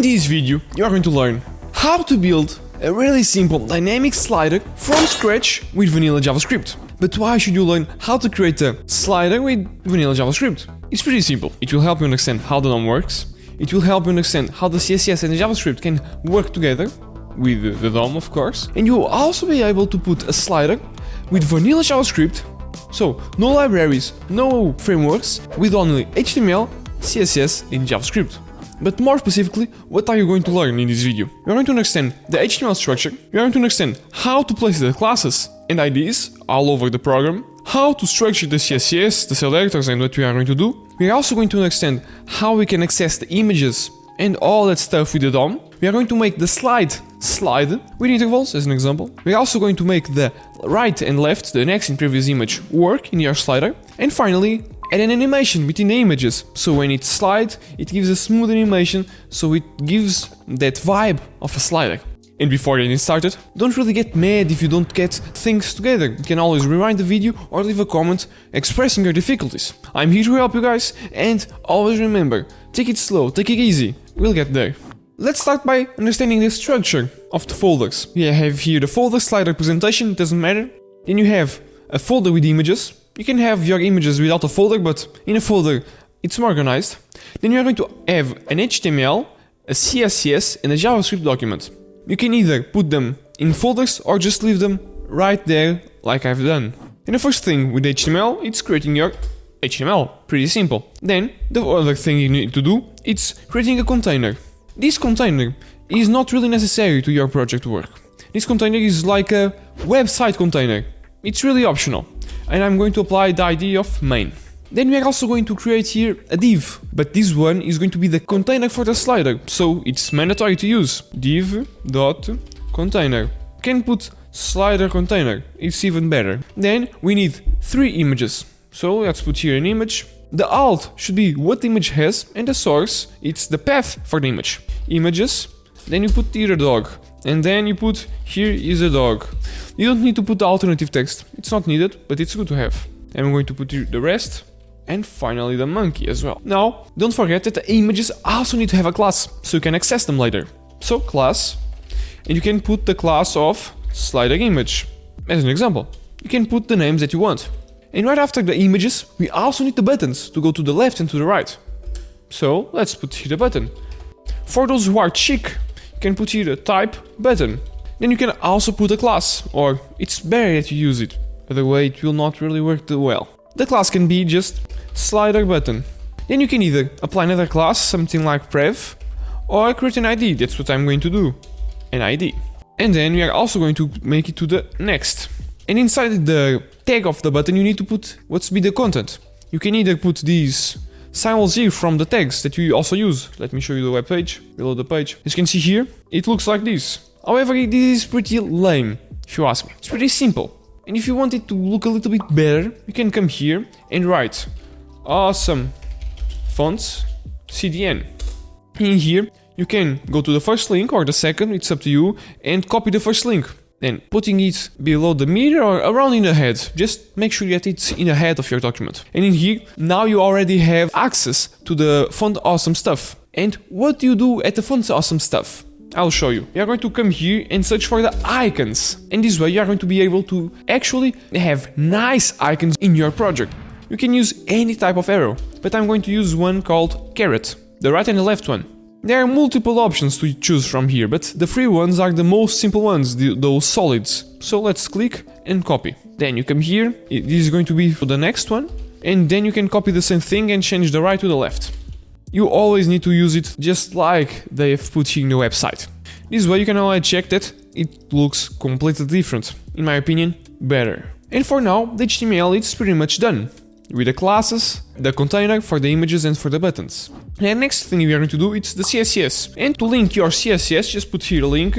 this video, you are going to learn how to build a really simple dynamic slider from scratch with vanilla JavaScript. But why should you learn how to create a slider with vanilla JavaScript? It's pretty simple. It will help you understand how the DOM works. It will help you understand how the CSS and the JavaScript can work together with the DOM, of course. And you will also be able to put a slider with vanilla JavaScript. So no libraries, no frameworks, with only HTML, CSS and JavaScript. But more specifically, what are you going to learn in this video? You are going to understand the HTML structure, you are going to understand how to place the classes and IDs all over the program, how to structure the CSS, the selectors and what we are going to do. We are also going to understand how we can access the images and all that stuff with the DOM. We are going to make the slide with intervals as an example. We are also going to make the right and left, the next and previous image, work in your slider. And finally, add an animation between the images, so when it slides, it gives a smooth animation, so it gives that vibe of a slider. And before getting started, don't really get mad if you don't get things together. You can always rewind the video or leave a comment expressing your difficulties. I'm here to help you guys, and always remember, take it slow, take it easy, we'll get there. Let's start by understanding the structure of the folders. We have here the folder slider presentation, it doesn't matter. Then you have a folder with images. You can have your images without a folder, but in a folder it's more organized. Then you are going to have an HTML, a CSS and a JavaScript document. You can either put them in folders or just leave them right there like I've done. And the first thing with HTML, it's creating your HTML, pretty simple. Then the other thing you need to do, it's creating a container. This container is not really necessary to your project work. This container is like a website container. It's really optional. And I'm going to apply the ID of main. Then we are also going to create here a div, but this one is going to be the container for the slider, so it's mandatory to use div.container. You can put slider container, it's even better. Then we need 3 images, so let's put here an image. The alt should be what the image has, and the source, it's the path for the image. Images, then you put here a dog, and then you put here is a dog. You don't need to put the alternative text, it's not needed, but it's good to have. And I'm going to put here the rest, and finally the monkey as well. Now, don't forget that the images also need to have a class, so you can access them later. So class, and you can put the class of slider image. As an example, you can put the names that you want. And right after the images, we also need the buttons to go to the left and to the right. So let's put here the button. For those who are chic, you can put here the type button. Then you can also put a class, or it's better that you use it, otherwise it will not really work too well. The class can be just slider button. Then you can either apply another class, something like prev, or create an ID, that's what I'm going to do, an ID. And then we are also going to make it to the next. And inside the tag of the button you need to put what's be the content. You can either put these symbols here from the tags that you also use. Let me show you the web page, below the page. As you can see here, it looks like this. However, this is pretty lame, if you ask me. It's pretty simple. And if you want it to look a little bit better, you can come here and write awesome fonts CDN. In here, you can go to the first link or the second, it's up to you, and copy the first link. Then putting it below the mirror or around in the head, just make sure that it's in the head of your document. And in here, now you already have access to the font awesome stuff. And what do you do at the font awesome stuff? I'll show you. You are going to come here and search for the icons. And this way you are going to be able to actually have nice icons in your project. You can use any type of arrow, but I'm going to use one called caret, the right and the left one. There are multiple options to choose from here, but the free ones are the most simple ones, those solids. So let's click and copy. Then you come here, this is going to be for the next one, and then you can copy the same thing and change the right to the left. You always need to use it just like they have put here in the website. This way you can always check that it looks completely different. In my opinion, better. And for now, the HTML is pretty much done. With the classes, the container for the images and for the buttons. And next thing we are going to do is the CSS. And to link your CSS, just put here a link,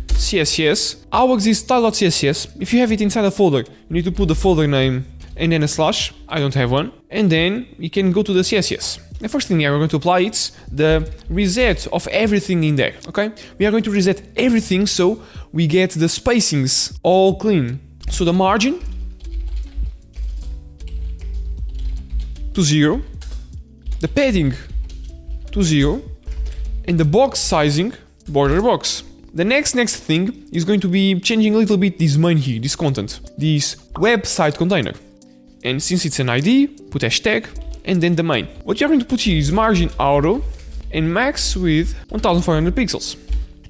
CSS. Ours is style.css. If you have it inside a folder, you need to put the folder name and then a slash. I don't have one. And then you can go to the CSS. The first thing we are going to apply is the reset of everything in there, okay? We are going to reset everything so we get the spacings all clean. So the margin to 0, the padding to 0, and the box sizing, border box. The next thing is going to be changing a little bit this main here, this content, this website container. And since it's an ID, put hashtag and then the main. What you're going to put here is margin auto and max with 1400 pixels.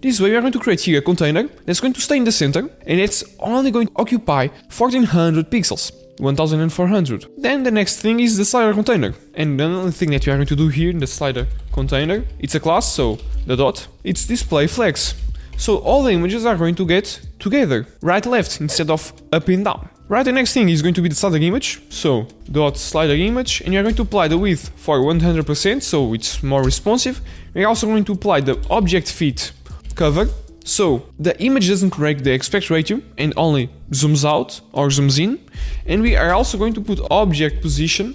This way we are going to create here a container that's going to stay in the center and it's only going to occupy 1400 pixels. 1400. Then the next thing is the slider container. And the only thing that we are going to do here in the slider container, it's a class, so the dot, it's display flex. So all the images are going to get together, right left instead of up and down. Right, the next thing is going to be the slider image, so dot slider image, and you're going to apply the width for 100%, so it's more responsive. We're also going to apply the object fit cover, so the image doesn't break the aspect ratio and only zooms out or zooms in. And we are also going to put object position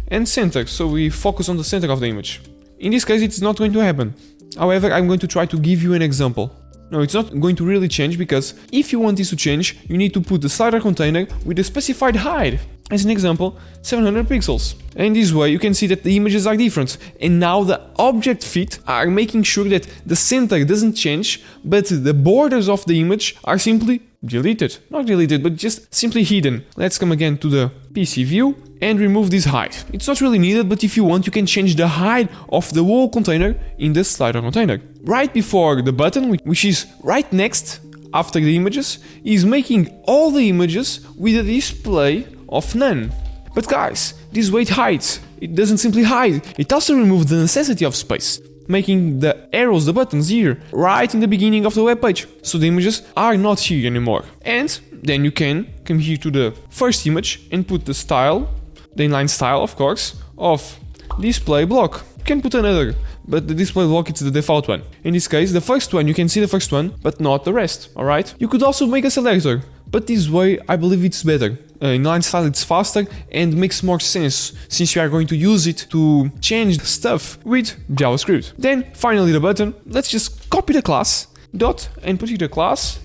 and center, so we focus on the center of the image. In this case it's not going to happen. However, I'm going to try to give you an example. No, it's not going to really change, because if you want this to change, you need to put the slider container with a specified height. As an example, 700 pixels. And this way you can see that the images are different. And now the object fit are making sure that the center doesn't change, but the borders of the image are simply deleted. Not deleted, but just simply hidden. Let's come again to the PC view and remove this height. It's not really needed, but if you want, you can change the height of the whole container in the slider container. Right before the button, which is right next after the images, is making all the images with a display of none. But guys, this way it hides. It doesn't simply hide, it also removes the necessity of space, making the arrows, the buttons here, right in the beginning of the web page. So the images are not here anymore. And then you can come here to the first image and put the style, the inline style of course, of display block. You can put another, but the display block is the default one. In this case, the first one, you can see the first one, but not the rest, alright? You could also make a selector, but this way I believe it's better. Inline style it's faster and makes more sense, since you are going to use it to change stuff with JavaScript. Then finally the button, let's just copy the class, dot, and put here the class,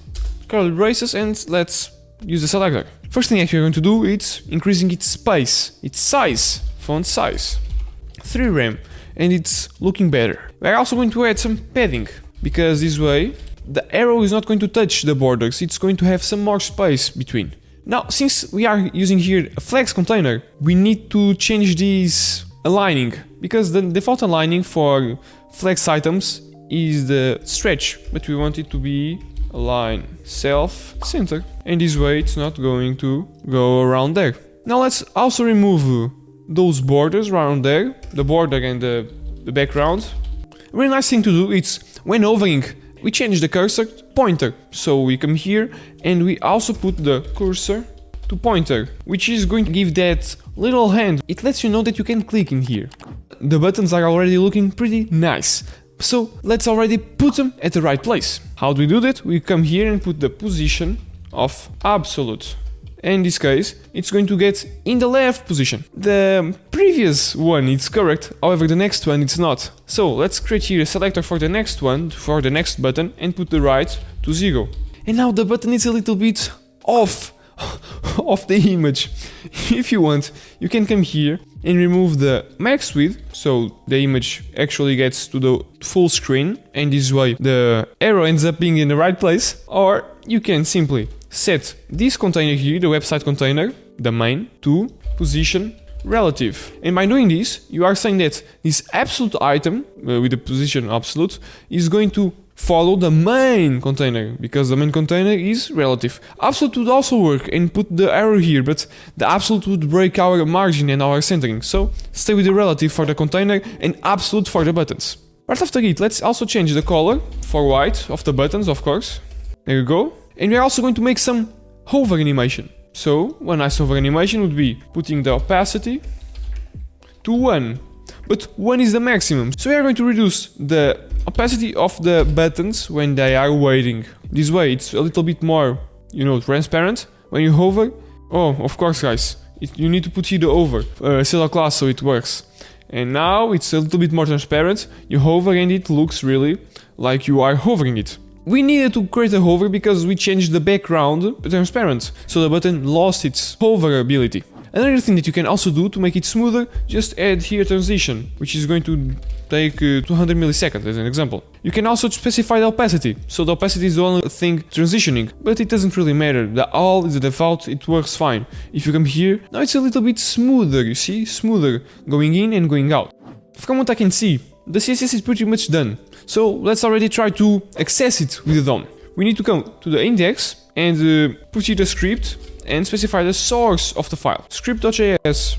curly braces, and let's use the selector. First thing that you're going to do is increasing its space, its size, font size, 3 rem, and it's looking better. We're also going to add some padding, because this way the arrow is not going to touch the borders, it's going to have some more space between. Now, since we are using here a flex container, we need to change this aligning, because the default aligning for flex items is the stretch, but we want it to be align self center, and this way it's not going to go around there. Now let's also remove those borders around there, the border and the background. A really nice thing to do is when hovering, we change the cursor to pointer. So we come here and we also put the cursor to pointer, which is going to give that little hand. It lets you know that you can click in here. The buttons are already looking pretty nice. So let's already put them at the right place. How do we do that? We come here and put the position of absolute. In this case, it's going to get in the left position. The previous one is correct, however the next one it's not. So let's create here a selector for the next one, for the next button, and put the right to 0. And now the button is a little bit off of the image. If you want, you can come here and remove the max width, so the image actually gets to the full screen, and this way the arrow ends up being in the right place. Or you can simply set this container here, the website container, the main, to position relative. And by doing this, you are saying that this absolute item, with the position absolute, is going to follow the main container, because the main container is relative. Absolute would also work and put the arrow here, but the absolute would break our margin and our centering. So stay with the relative for the container and absolute for the buttons. Right after it, let's also change the color for white of the buttons, of course. There you go. And we're also going to make some hover animation. So one nice hover animation would be putting the opacity to 1. But 1 is the maximum. So we are going to reduce the opacity of the buttons when they are waiting. This way it's a little bit more, transparent. When you hover, oh, of course guys, you need to put here the hover, set a class so it works. And now it's a little bit more transparent. You hover and it looks really like you are hovering it. We needed to create a hover because we changed the background to transparent, so the button lost its hover ability. Another thing that you can also do to make it smoother, just add here transition, which is going to take 200 milliseconds as an example. You can also specify the opacity, so the opacity is the only thing transitioning, but it doesn't really matter. The all is the default, it works fine. If you come here, now it's a little bit smoother, you see, smoother, going in and going out. From what I can see, the CSS is pretty much done, so let's already try to access it with the DOM. We need to come to the index and put here the script and specify the source of the file, script.js.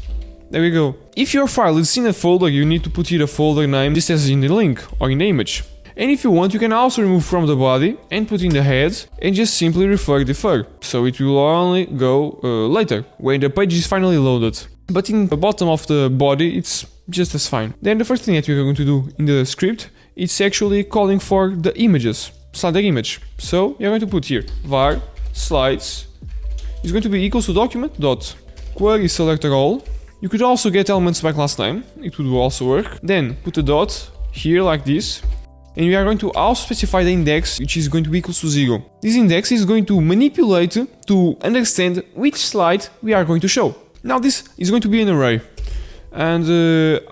There we go. If your file is in a folder, you need to put here a folder name just as in the link or in the image. And if you want, you can also remove from the body and put in the head and just simply refer defer. So it will only go later, when the page is finally loaded. But in the bottom of the body, it's just as fine. Then the first thing that we're going to do in the script, it's actually calling for the images, slider image. So you're going to put here var slides is going to be equals to document dot query selector all. You could also get elements by class name, it would also work. Then put a dot here like this, and we are going to also specify the index, which is going to be equals to 0. This index is going to manipulate to understand which slide we are going to show. Now this is going to be an array, and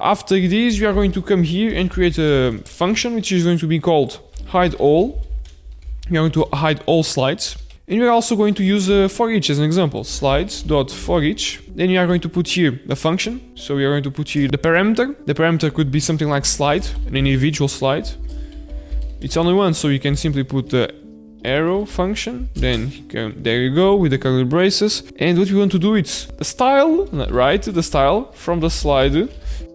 after this we are going to come here and create a function which is going to be called hide all. We are going to hide all slides. And we are also going to use for each as an example, slides.forEach. Then we are going to put here the function. So we are going to put here the parameter. The parameter could be something like slide, an individual slide. It's only one, so you can simply put the arrow function. Then there you go with the curly braces. And what we want to do is the style, right? The style from the slide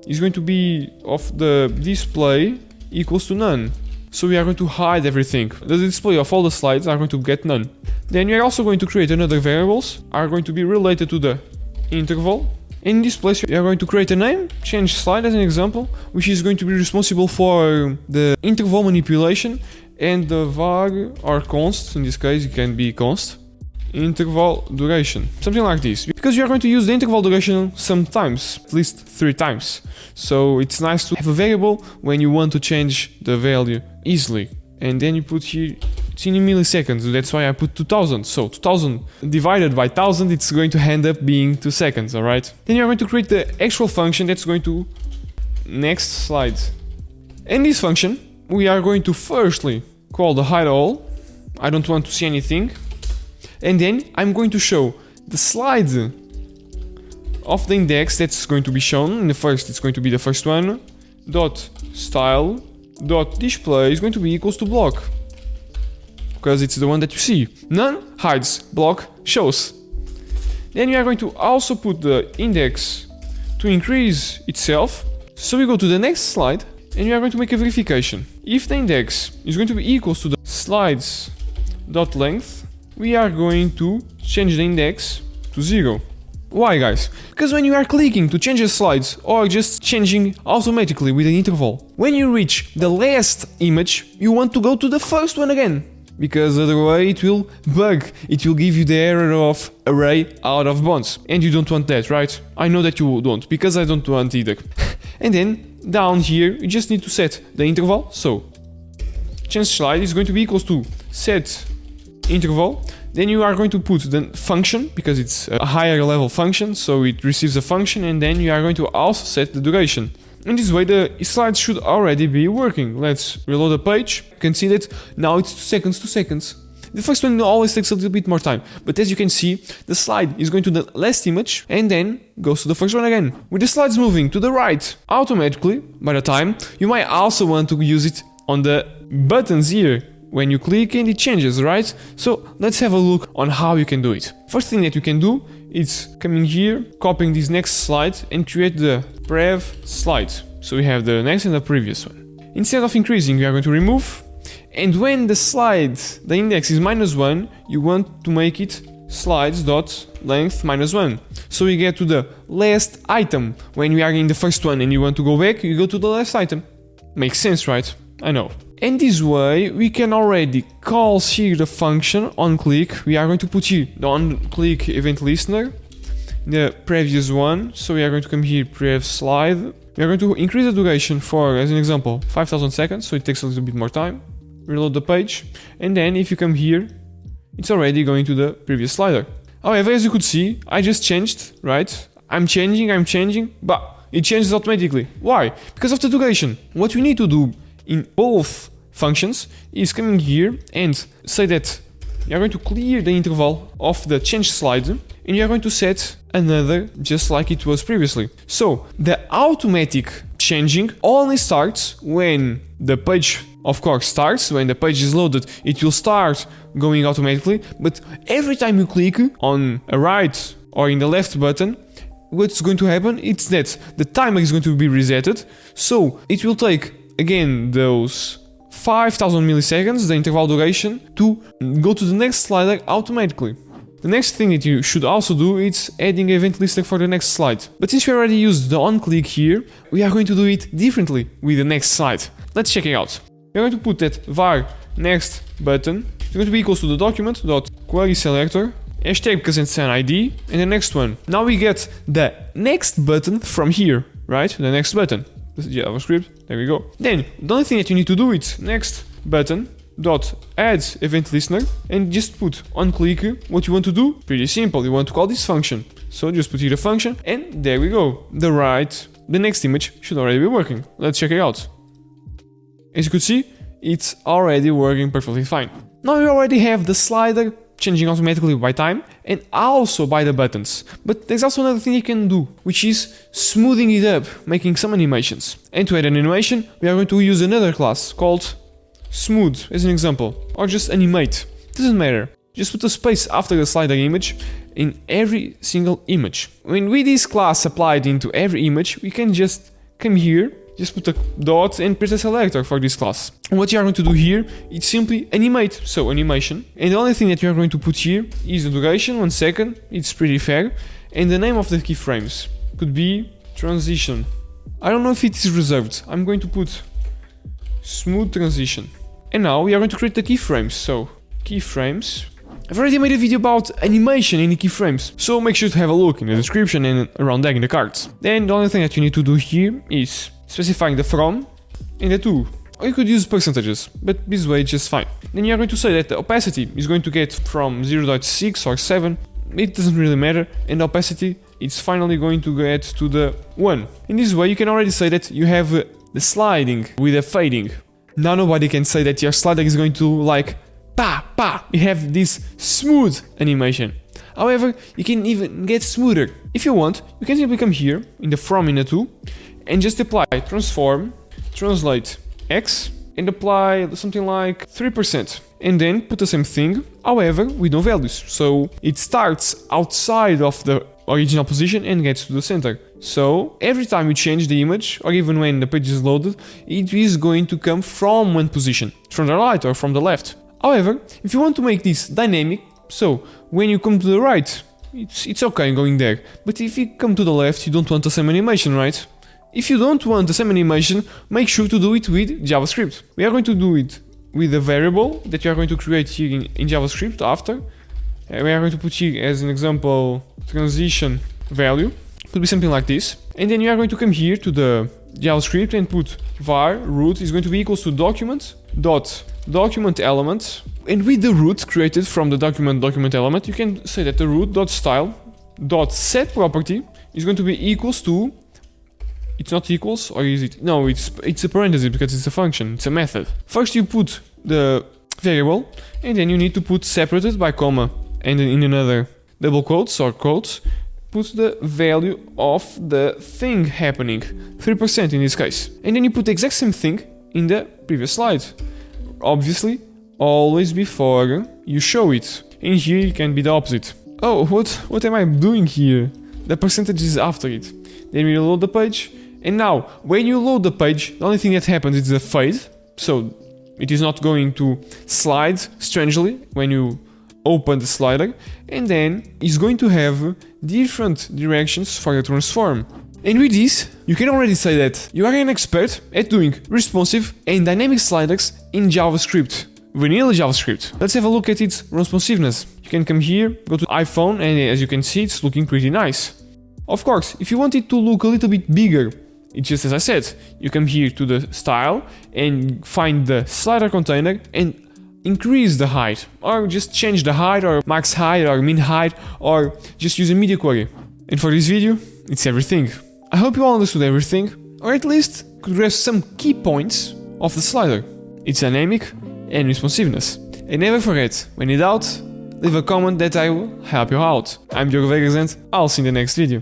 is going to be of the display equals to none. So we are going to hide everything. The display of all the slides are going to get none. Then we are also going to create another variables, are going to be related to the interval. In this place we are going to create a name, change slide as an example, which is going to be responsible for the interval manipulation, and the var or const, in this case it can be const, interval duration, something like this. Because you are going to use the interval duration sometimes, at least 3 times. So it's nice to have a variable when you want to change the value easily. And then you put here, it's in milliseconds, that's why I put 2000. So 2000 divided by 1000, it's going to end up being 2 seconds, alright? Then you're going to create the actual function that's going to next slide. In this function, we are going to firstly call the hide all. I don't want to see anything. And then I'm going to show the slide of the index that's going to be shown. In the first, it's going to be the first one. Dot style dot display is going to be equals to block, because it's the one that you see. None hides, block shows. Then we are going to also put the index to increase itself. So we go to the next slide and we are going to make a verification. If the index is going to be equals to the slides dot length, we are going to change the index to 0. Why, guys? Because when you are clicking to change the slides or just changing automatically with an interval, when you reach the last image, you want to go to the first one again. Because otherwise it will bug, it will give you the error of array out of bounds. And you don't want that, right? I know that you don't, because I don't want either. And then down here, you just need to set the interval. So change slide is going to be equals to set interval. Then you are going to put the function, because it's a higher level function, so it receives a function, and then you are going to also set the duration. In this way the slides should already be working. Let's reload the page. You can see that now it's 2 seconds. The first one always takes a little bit more time, but as you can see, the slide is going to the last image and then goes to the first one again. With the slides moving to the right automatically by the time, you might also want to use it on the buttons here. When you click and it changes, right? So let's have a look on how you can do it. First thing that you can do is coming here, copying this next slide and create the prev slide. So we have the next and the previous one. Instead of increasing, we are going to remove. And when the slide, the index is -1, you want to make it slides.length -1. So we get to the last item. When we are in the first one and you want to go back, you go to the last item. Makes sense, right? I know. And this way, we can already call here the function on click. We are going to put here the on click event listener, the previous one. So we are going to come here, prev slide. We are going to increase the duration for, as an example, 5000 seconds. So it takes a little bit more time. Reload the page. And then if you come here, it's already going to the previous slider. However, as you could see, I just changed, right? I'm changing, but it changes automatically. Why? Because of the duration. What we need to do in both functions is coming here and say that you are going to clear the interval of the change slide and you are going to set another just like it was previously. So the automatic changing only starts when the page, of course, starts. When the page is loaded, it will start going automatically, but every time you click on a right or in the left button, what's going to happen is that the timer is going to be resetted, so it will take again those 5000 milliseconds, the interval duration, to go to the next slider automatically. The next thing that you should also do is adding event listener for the next slide. But since we already used the on click here, we are going to do it differently with the next slide. Let's check it out. We're going to put that var next button is going to be equals to the document.query selector, hashtag because it's an ID, and the next one. Now we get the next button from here, right? The next button. This is JavaScript. There we go. Then the only thing that you need to do is next button dot add event listener and just put on click what you want to do. Pretty simple. You want to call this function, so just put here the function, and there we go. The next image should already be working. Let's check it out. As you could see, it's already working perfectly fine. Now you already have the slider changing automatically by time and also by the buttons. But there's also another thing you can do, which is smoothing it up, making some animations. And to add an animation, we are going to use another class called smooth as an example, or just animate. Doesn't matter. Just put a space after the slider image in every single image. When with this class applied into every image, we can just come here, just put a dot and press a selector for this class. And what you are going to do here is simply animate, so animation. And the only thing that you are going to put here is the duration, 1 second, it's pretty fair. And the name of the keyframes could be transition. I don't know if it is reserved. I'm going to put smooth transition. And now we are going to create the keyframes, so keyframes. I've already made a video about animation in the keyframes, so make sure to have a look in the description and around there in the cards. Then the only thing that you need to do here is specifying the from and the to. Or you could use percentages, but this way it's just fine. Then you are going to say that the opacity is going to get from 0.6 or 7, it doesn't really matter, and the opacity is finally going to get to the 1. In this way you can already say that you have the sliding with a fading. Now nobody can say that your slider is going to like pa pa, you have this smooth animation. However, you can even get smoother. If you want, you can simply come here in the from in the to and just apply transform, translate x, and apply something like 3%. And then put the same thing, however, with no values. So it starts outside of the original position and gets to the center. So every time you change the image, or even when the page is loaded, it is going to come from one position, from the right or from the left. However, if you want to make this dynamic, so when you come to the right, it's okay going there. But if you come to the left, you don't want the same animation, right? If you don't want the same animation, make sure to do it with JavaScript. We are going to do it with a variable that you are going to create here in JavaScript after. We are going to put here as an example transition value. Could be something like this. And then you are going to come here to the JavaScript and put var root is going to be equals to document element. And with the root created from the document element, you can say that the root.style.set property is going to be equals to. It's not equals, or is it? No, it's a parenthesis because it's a function, it's a method. First you put the variable, and then you need to put separated by comma, and in another double quotes or quotes, put the value of the thing happening, 3% in this case. And then you put the exact same thing in the previous slide. Obviously, always before you show it. In here it can be the opposite. Oh, what am I doing here? The percentage is after it. Then we load the page. And now, when you load the page, the only thing that happens is the fade. So it is not going to slide strangely when you open the slider. And then it's going to have different directions for the transform. And with this, you can already say that you are an expert at doing responsive and dynamic sliders in JavaScript. Vanilla JavaScript. Let's have a look at its responsiveness. You can come here, go to iPhone, and as you can see, it's looking pretty nice. Of course, if you want it to look a little bit bigger, it's just as I said, you come here to the style and find the slider container and increase the height, or just change the height, or max height, or min height, or just use a media query. And for this video, it's everything. I hope you all understood everything, or at least could grasp some key points of the slider, its dynamic and responsiveness. And never forget, when in doubt, leave a comment that I will help you out. I'm Diogo Veigas and I'll see you in the next video.